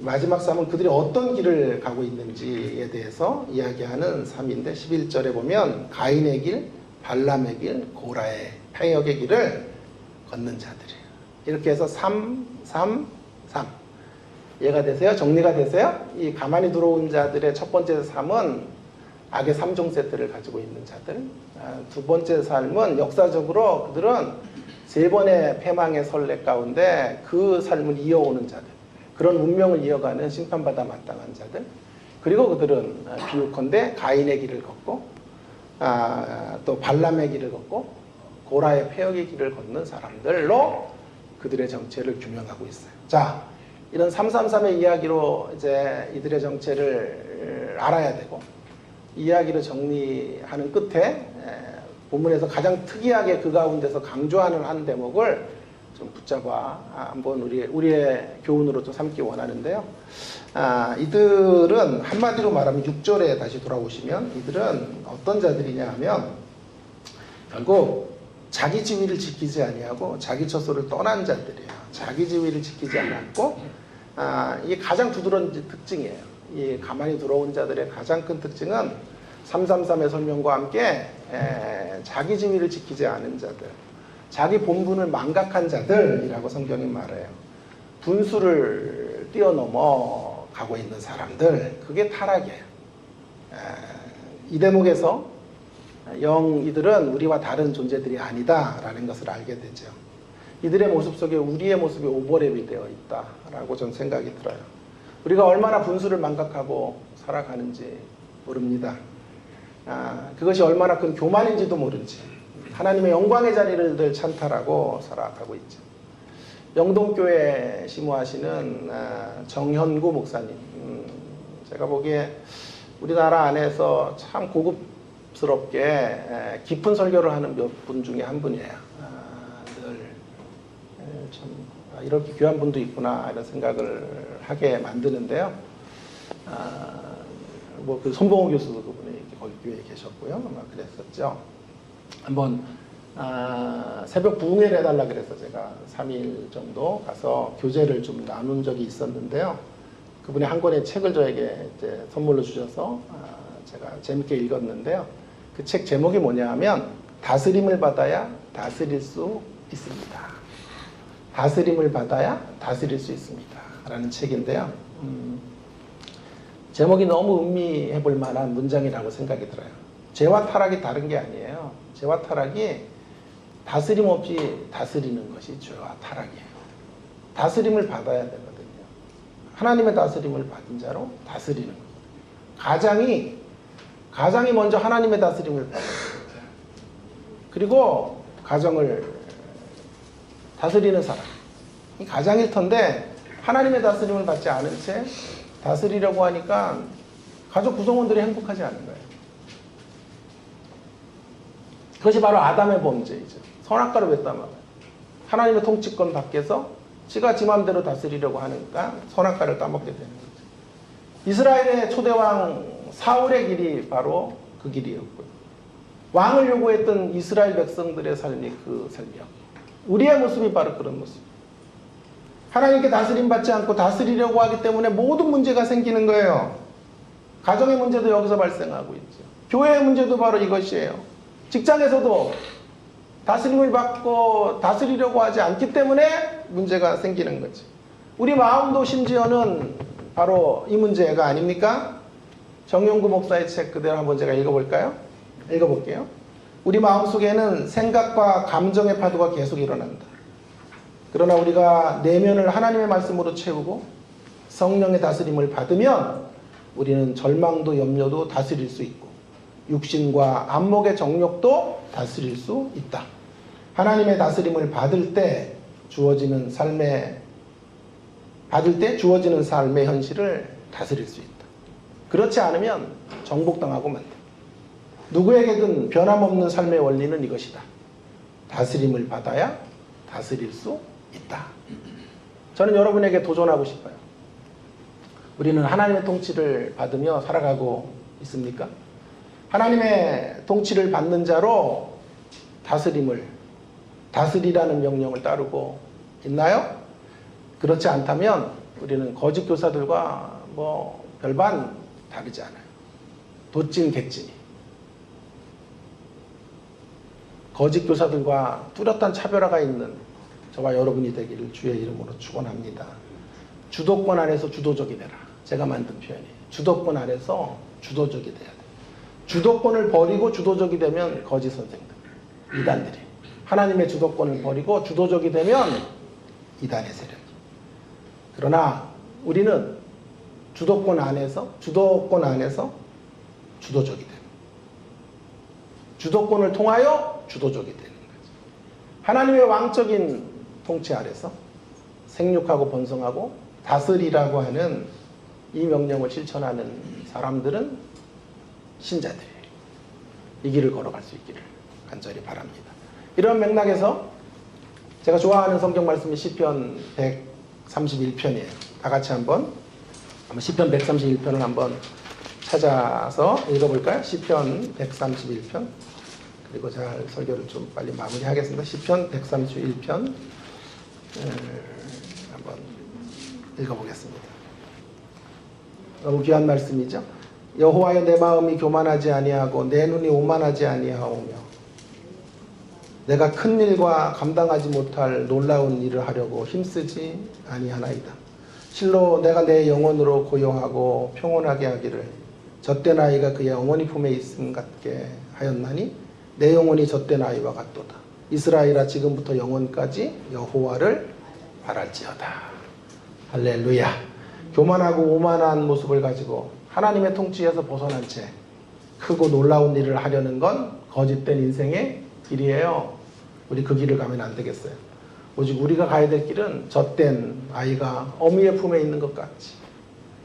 마지막 삶은 그들이 어떤 길을 가고 있는지에 대해서 이야기하는 삶인데 11절에 보면 가인의 길, 발람의 길, 고라의 폐역의 길을 걷는 자들이에요. 이렇게 해서 3, 3, 3. 이해가 되세요? 정리가 되세요? 이 가만히 들어온 자들의 첫 번째 삶은 악의 3종 세트를 가지고 있는 자들. 두 번째 삶은 역사적으로 그들은 세 번의 패망의 선례 가운데 그 삶을 이어오는 자들. 그런 운명을 이어가는 심판받아 마땅한 자들. 그리고 그들은 비유컨대 가인의 길을 걷고 또 발람의 길을 걷고 고라의 폐역의 길을 걷는 사람들로 그들의 정체를 규명하고 있어요. 자, 이런 333의 이야기로 이제 이들의 정체를 알아야 되고, 이야기를 정리하는 끝에 본문에서 가장 특이하게 그 가운데서 강조하는 한 대목을 좀 붙잡아 한번 우리의 교훈으로 좀 삼기 원하는데요. 이들은 한마디로 말하면 6절에 다시 돌아오시면 이들은 어떤 자들이냐 하면 결국 자기 지위를 지키지 아니하고 자기 처소를 떠난 자들이에요. 자기 지위를 지키지 않았고 이게 가장 두드러진 특징이에요. 이 가만히 들어온 자들의 가장 큰 특징은 333의 설명과 함께 자기 지위를 지키지 않은 자들, 자기 본분을 망각한 자들이라고 성경이 말해요. 분수를 뛰어넘어 가고 있는 사람들, 그게 타락이에요. 이 대목에서 이들은 우리와 다른 존재들이 아니다라는 것을 알게 되죠. 이들의 모습 속에 우리의 모습이 오버랩이 되어 있다라고 저는 생각이 들어요. 우리가 얼마나 분수를 망각하고 살아가는지 모릅니다. 그것이 얼마나 큰 교만인지도 모르지. 하나님의 영광의 자리를 늘 찬탈하고 살아가고 있죠. 영동교회 시무하시는 정현구 목사님, 제가 보기에 우리나라 안에서 참 고급스럽게 깊은 설교를 하는 몇 분 중에 한 분이에요. 늘 참 이렇게 귀한 분도 있구나 이런 생각을 하게 만드는데요. 뭐 그 손봉호 교수도 그분이 거기 교회에 계셨고요. 아마 그랬었죠. 한번 새벽 부흥회를 해달라 그래서 제가 3일 정도 가서 교제를 좀 나눈 적이 있었는데요. 그분이 한 권의 책을 저에게 이제 선물로 주셔서 제가 재밌게 읽었는데요. 그 책 제목이 뭐냐 하면 다스림을 받아야 다스릴 수 있습니다. 다스림을 받아야 다스릴 수 있습니다. 라는 책인데요. 제목이 너무 음미해 볼 만한 문장이라고 생각이 들어요. 죄와 타락이 다른 게 아니에요. 죄와 타락이 다스림 없이 다스리는 것이 죄와 타락이에요. 다스림을 받아야 되거든요. 하나님의 다스림을 받은 자로 다스리는 거예요. 가장이 먼저 하나님의 다스림을 받아야 돼요. 그리고 가정을 다스리는 사람, 이 가장일 텐데 하나님의 다스림을 받지 않은 채 다스리려고 하니까 가족 구성원들이 행복하지 않은 거예요. 그것이 바로 아담의 범죄이죠. 선악과를 왜 따먹어요? 하나님의 통치권 밖에서 지가 지 마음대로 다스리려고 하니까 선악과를 따먹게 되는 거죠. 이스라엘의 초대왕 사울의 길이 바로 그 길이었고요. 왕을 요구했던 이스라엘 백성들의 삶이 그 삶이었고, 우리의 모습이 바로 그런 모습. 하나님께 다스림 받지 않고 다스리려고 하기 때문에 모든 문제가 생기는 거예요. 가정의 문제도 여기서 발생하고 있죠. 교회의 문제도 바로 이것이에요. 직장에서도 다스림을 받고 다스리려고 하지 않기 때문에 문제가 생기는 거지. 우리 마음도 심지어는 바로 이 문제가 아닙니까? 정용구 목사의 책 그대로 한번 제가 읽어볼까요? 읽어볼게요. 우리 마음속에는 생각과 감정의 파도가 계속 일어난다. 그러나 우리가 내면을 하나님의 말씀으로 채우고 성령의 다스림을 받으면 우리는 절망도 염려도 다스릴 수 있고 육신과 안목의 정욕도 다스릴 수 있다. 하나님의 다스림을 받을 때 주어지는 삶의 현실을 다스릴 수 있다. 그렇지 않으면 정복당하고 만다. 누구에게든 변함없는 삶의 원리는 이것이다. 다스림을 받아야 다스릴 수 있다. 저는 여러분에게 도전하고 싶어요. 우리는 하나님의 통치를 받으며 살아가고 있습니까? 하나님의 통치를 받는 자로 다스리라는 명령을 따르고 있나요? 그렇지 않다면 우리는 거짓 교사들과 뭐 별반 다르지 않아요. 도찐 개찐이. 거짓 교사들과 뚜렷한 차별화가 있는 저와 여러분이 되기를 주의 이름으로 축원합니다. 주도권 안에서 주도적이 되라. 제가 만든 표현이에요. 주도권 안에서 주도적이 돼야 돼. 주도권을 버리고 주도적이 되면 거짓 선생들, 이단들이. 하나님의 주도권을 버리고 주도적이 되면 이단의 세력이. 그러나 우리는 주도권 안에서 주도적이 되는. 주도권을 통하여 주도적이 되는 거죠. 하나님의 왕적인 통치 아래서 생육하고 번성하고 다스리라고 하는 이 명령을 실천하는 사람들은 신자들이에요. 이 길을 걸어갈 수 있기를 간절히 바랍니다. 이런 맥락에서 제가 좋아하는 성경 말씀이 시편 131편이에요. 다 같이 한번 시편 131편을 한번 찾아서 읽어볼까요? 시편 131편. 그리고 잘 설교를 좀 빨리 마무리하겠습니다. 시편 131편 한번 읽어보겠습니다. 너무 귀한 말씀이죠. 여호와여 내 마음이 교만하지 아니하고 내 눈이 오만하지 아니하오며 내가 큰 일과 감당하지 못할 놀라운 일을 하려고 힘쓰지 아니하나이다. 실로 내가 내 영혼으로 고요하고 평온하게 하기를 젖된 아이가 그의 어머니 품에 있음 같게 하였나니 내 영혼이 젖된 아이와 같도다. 이스라엘아 지금부터 영원까지 여호와를 바랄지어다. 할렐루야. 교만하고 오만한 모습을 가지고 하나님의 통치에서 벗어난 채 크고 놀라운 일을 하려는 건 거짓된 인생의 길이에요. 우리 그 길을 가면 안 되겠어요. 오직 우리가 가야 될 길은 젖된 아이가 어미의 품에 있는 것 같이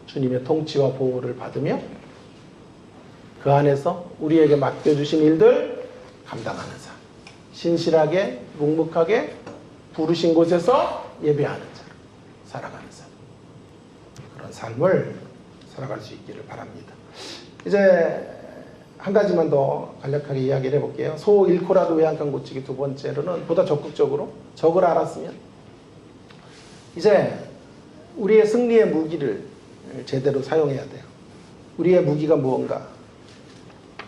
주님의 통치와 보호를 받으며 그 안에서 우리에게 맡겨주신 일들 감당하는 삶, 신실하게 묵묵하게 부르신 곳에서 예배하는 자로 살아가는 삶, 그런 삶을 살아갈 수 있기를 바랍니다. 이제 한 가지만 더 간략하게 이야기를 해볼게요. 소 잃고라도 왜 한 칸 고치기. 두 번째로는 보다 적극적으로 적을 알았으면 이제 우리의 승리의 무기를 제대로 사용해야 돼요. 우리의 무기가 무언가.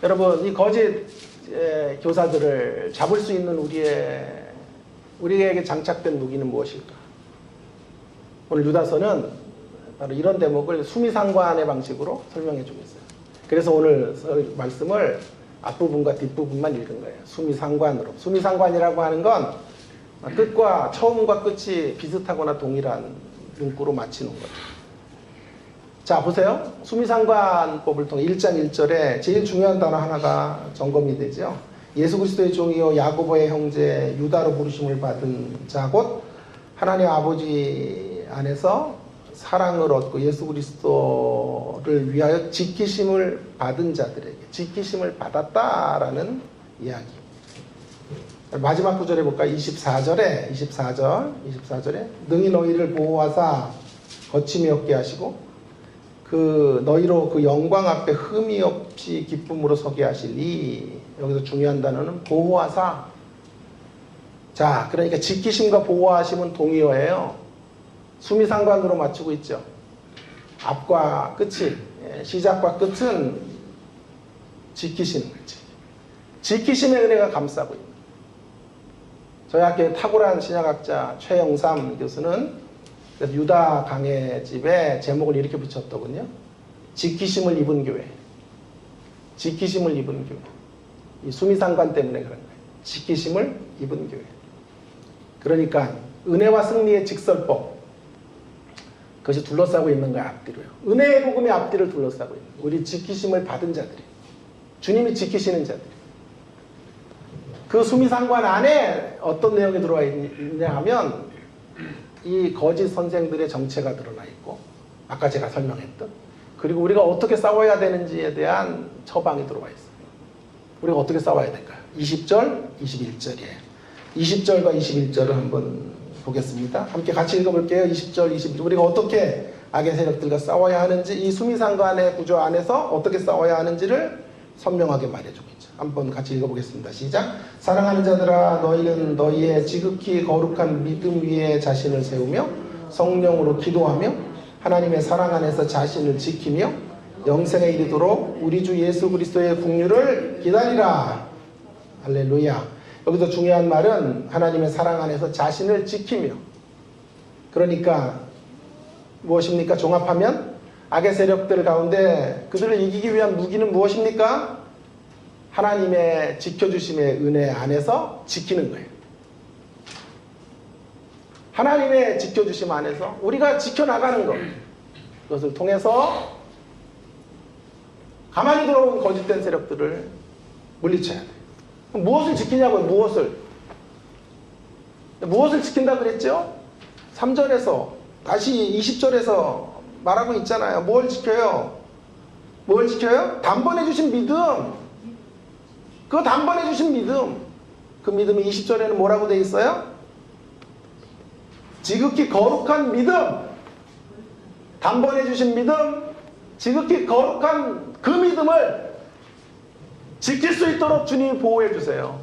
여러분, 이 거짓 교사들을 잡을 수 있는 우리에게 장착된 무기는 무엇일까? 오늘 유다서는 바로 이런 대목을 수미상관의 방식으로 설명해 주고 있어요. 그래서 오늘 말씀을 앞부분과 뒷부분만 읽은 거예요. 수미상관으로. 수미상관이라고 하는 건 끝과 처음과 끝이 비슷하거나 동일한 문구로 맞추는 거죠. 자, 보세요. 수미상관법을 통해 1장 1절에 제일 중요한 단어 하나가 점검이 되죠. 예수 그리스도의 종이요 야고보의 형제 유다로 부르심을 받은 자 곧 하나님 아버지 안에서 사랑을 얻고 예수 그리스도를 위하여 지키심을 받은 자들에게 지키심을 받았다라는 이야기. 마지막 구절에 볼까요? 24절에 능히 너희를 보호하사 거침이 없게 하시고 그 너희로 그 영광 앞에 흠이 없이 기쁨으로 서게 하시리. 여기서 중요한 단어는 보호하사. 자, 그러니까 지키심과 보호하심은 동의어예요. 수미상관으로 맞추고 있죠. 앞과 끝이, 시작과 끝은 지키시는 거지. 지키심의 은혜가 감싸고 있는 거예요. 저희 학교의 탁월한 신약학자 최영삼 교수는 유다 강의 집에 제목을 이렇게 붙였더군요. 지키심을 입은 교회. 지키심을 입은 교회. 이 수미상관 때문에 그런 거예요. 지키심을 입은 교회. 그러니까 은혜와 승리의 직설법. 그것이 둘러싸고 있는 거야, 앞뒤로요. 은혜의 복음의 앞뒤를 둘러싸고 있는 거예요. 우리 지키심을 받은 자들이. 주님이 지키시는 자들이. 그 수미상관 안에 어떤 내용이 들어와 있냐 하면 이 거짓 선생들의 정체가 드러나 있고 아까 제가 설명했던 그리고 우리가 어떻게 싸워야 되는지에 대한 처방이 들어와 있어요. 우리가 어떻게 싸워야 될까요? 20절, 21절이에요. 20절과 21절을 한번 보겠습니다. 함께 같이 읽어볼게요. 20절, 21절. 우리가 어떻게 악의 세력들과 싸워야 하는지 이 수미상관의 구조 안에서 어떻게 싸워야 하는지를 선명하게 말해주고 있죠. 한번 같이 읽어보겠습니다. 시작. 사랑하는 자들아 너희는 너희의 지극히 거룩한 믿음 위에 자신을 세우며 성령으로 기도하며 하나님의 사랑 안에서 자신을 지키며 영생에 이르도록 우리 주 예수 그리스도의 국류를 기다리라. 할렐루야. 여기서 중요한 말은 하나님의 사랑 안에서 자신을 지키며, 그러니까 무엇입니까? 종합하면 악의 세력들 가운데 그들을 이기기 위한 무기는 무엇입니까? 하나님의 지켜주심의 은혜 안에서 지키는 거예요. 하나님의 지켜주심 안에서 우리가 지켜나가는 것, 그것을 통해서 가만히 들어온 거짓된 세력들을 물리쳐야 돼요. 무엇을 지키냐고요? 무엇을 지킨다 그랬죠? 3절에서 다시 20절에서 말하고 있잖아요. 뭘 지켜요? 뭘 지켜요? 단번에 주신 믿음. 그 단번에 주신 믿음. 그 믿음이 20절에는 뭐라고 되어 있어요? 지극히 거룩한 믿음. 단번에 주신 믿음. 지극히 거룩한 그 믿음을 지킬 수 있도록 주님이 보호해 주세요.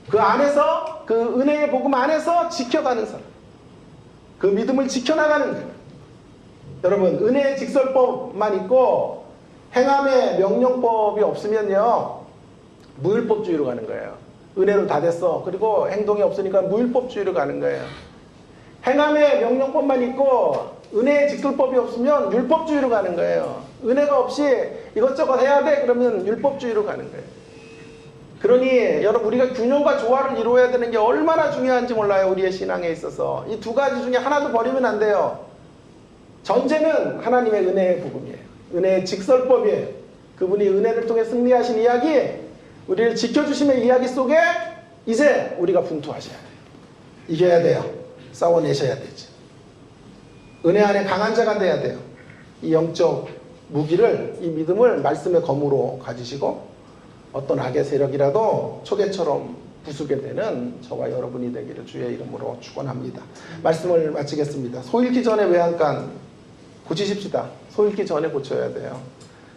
그 안에서, 그 은혜의 복음 안에서 지켜가는 사람. 그 믿음을 지켜나가는 거예요. 여러분, 은혜의 직설법만 있고 행함의 명령법이 없으면요, 무율법주의로 가는 거예요. 은혜로 다 됐어. 그리고 행동이 없으니까 무율법주의로 가는 거예요. 행함의 명령법만 있고 은혜의 직설법이 없으면 율법주의로 가는 거예요. 은혜가 없이 이것저것 해야 돼 그러면 율법주의로 가는 거예요. 그러니 여러분, 우리가 균형과 조화를 이루어야 되는 게 얼마나 중요한지 몰라요. 우리의 신앙에 있어서 이 두 가지 중에 하나도 버리면 안 돼요. 전제는 하나님의 은혜의 복음이에요. 은혜의 직설법이에요. 그분이 은혜를 통해 승리하신 이야기, 우리를 지켜주심의 이야기 속에 이제 우리가 분투하셔야 돼요. 이겨야 돼요. 싸워내셔야 되죠. 은혜 안에 강한 자가 돼야 돼요. 이 영적 무기를, 이 믿음을 말씀의 검으로 가지시고 어떤 악의 세력이라도 초계처럼 부수게 되는 저와 여러분이 되기를 주의 이름으로 축원합니다. 말씀을 마치겠습니다. 소 잃기 전에 외양간 고치십시다. 소 잃기 전에 고쳐야 돼요.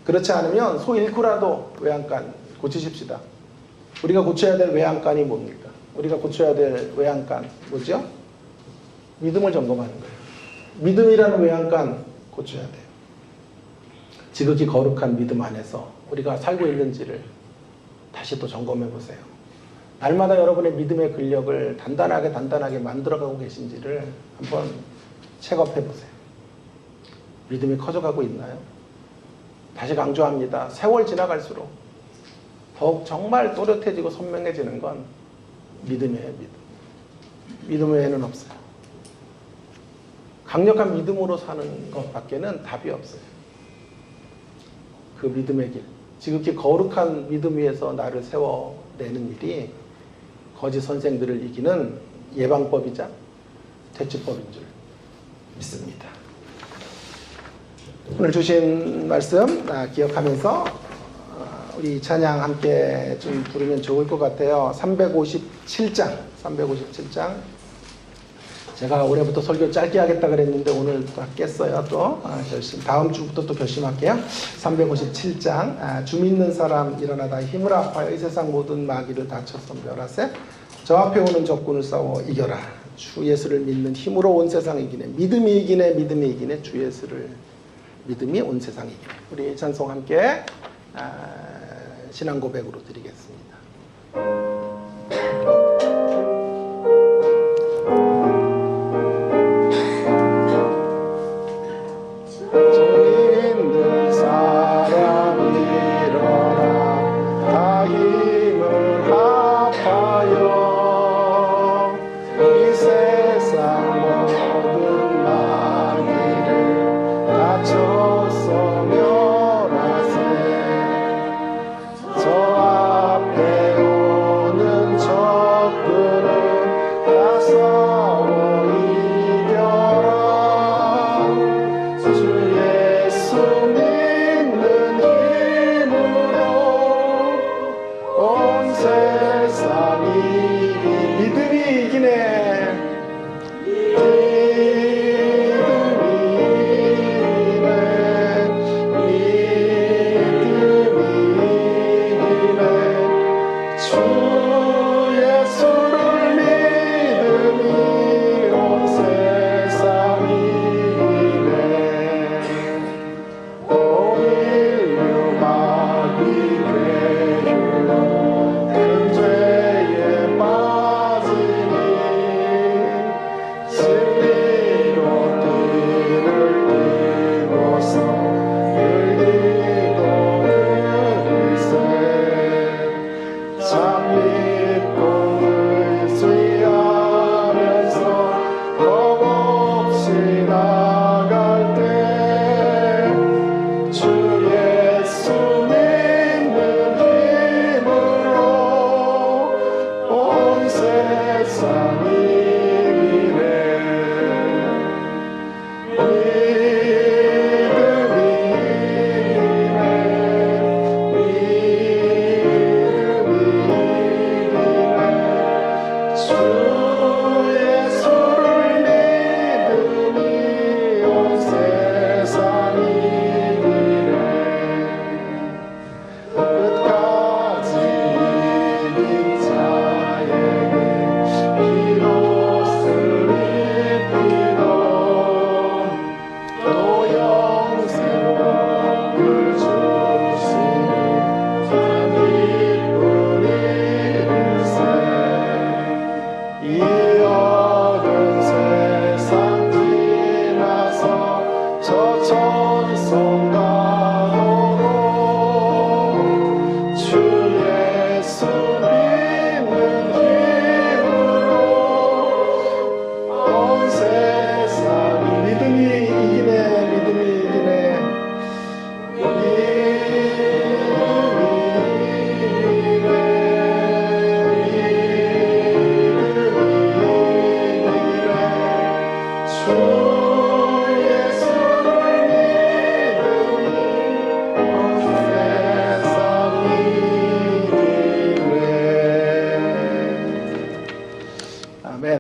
그렇지 않으면 소 잃고라도 외양간 고치십시다. 우리가 고쳐야 될 외양간이 뭡니까? 우리가 고쳐야 될 외양간 뭐죠? 믿음을 점검하는 거예요. 믿음이라는 외양간 고쳐야 돼요. 지극히 거룩한 믿음 안에서 우리가 살고 있는지를 다시 또 점검해 보세요. 날마다 여러분의 믿음의 근력을 단단하게 만들어가고 계신지를 한번 체크해 보세요. 믿음이 커져가고 있나요? 다시 강조합니다. 세월 지나갈수록 더욱 정말 또렷해지고 선명해지는 건 믿음이에요. 믿음 외에는 없어요. 강력한 믿음으로 사는 것밖에는 답이 없어요. 그 믿음의 길, 지극히 거룩한 믿음 위에서 나를 세워내는 일이 거짓 선생들을 이기는 예방법이자 퇴치법인 줄 믿습니다. 오늘 주신 말씀 기억하면서 우리 찬양 함께 좀 부르면 좋을 것 같아요. 357장. 제가 올해부터 설교 짧게 하겠다 그랬는데 오늘 또 깼어요. 또 결심. 다음 주부터 또 결심할게요. 357장. 주 믿는 사람 일어나다 힘을 아파요. 이 세상 모든 마귀를 다쳐서 멸하세. 저 앞에 오는 적군을 싸워 이겨라. 주 예수를 믿는 힘으로 온 세상 이기네. 믿음이 이기네. 주 예수를 믿음이 온 세상 이기네. 우리 찬송 함께 신앙 고백으로 드리겠습니다. 주